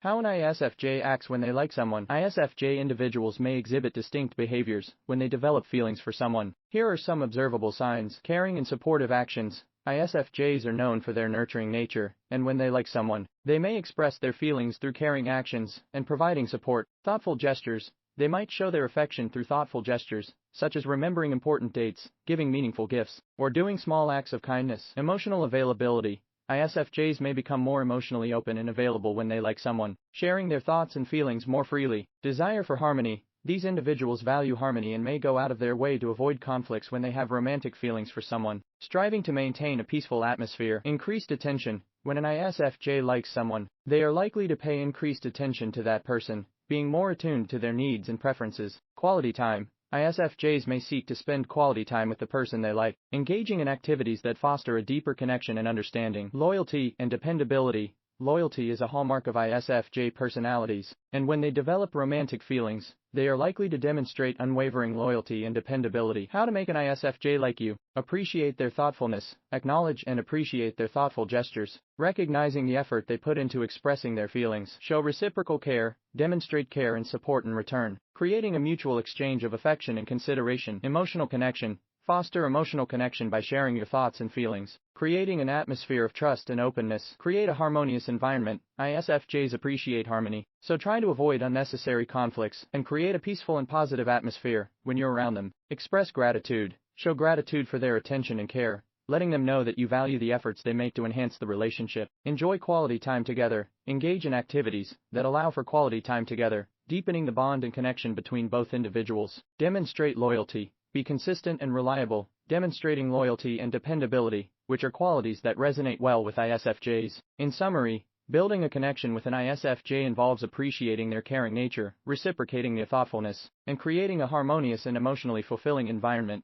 How an ISFJ acts when they like someone. ISFJ individuals may exhibit distinct behaviors when they develop feelings for someone. Here are some observable signs. Caring and supportive actions. ISFJs are known for their nurturing nature, and when they like someone, they may express their feelings through caring actions and providing support. Thoughtful gestures. They might show their affection through thoughtful gestures, such as remembering important dates, giving meaningful gifts, or doing small acts of kindness. Emotional availability. ISFJs may become more emotionally open and available when they like someone, sharing their thoughts and feelings more freely. Desire for harmony. These individuals value harmony and may go out of their way to avoid conflicts when they have romantic feelings for someone. Striving to maintain a peaceful atmosphere. Increased attention. When an ISFJ likes someone, they are likely to pay increased attention to that person, being more attuned to their needs and preferences. Quality time. ISFJs may seek to spend quality time with the person they like, engaging in activities that foster a deeper connection and understanding. Loyalty and dependability. Loyalty is a hallmark of ISFJ personalities, and when they develop romantic feelings, they are likely to demonstrate unwavering loyalty and dependability. How to make an ISFJ like you. Appreciate their thoughtfulness. Acknowledge and appreciate their thoughtful gestures, recognizing the effort they put into expressing their feelings. Show reciprocal care. Demonstrate care and support in return, creating a mutual exchange of affection and consideration. Emotional connection. Foster emotional connection by sharing your thoughts and feelings, creating an atmosphere of trust and openness. Create a harmonious environment. ISFJs appreciate harmony, so try to avoid unnecessary conflicts and create a peaceful and positive atmosphere when you're around them. Express gratitude. Show gratitude for their attention and care, letting them know that you value the efforts they make to enhance the relationship. Enjoy quality time together. Engage in activities that allow for quality time together, deepening the bond and connection between both individuals. Demonstrate loyalty. Be consistent and reliable, demonstrating loyalty and dependability, which are qualities that resonate well with ISFJs. In summary, building a connection with an ISFJ involves appreciating their caring nature, reciprocating their thoughtfulness, and creating a harmonious and emotionally fulfilling environment.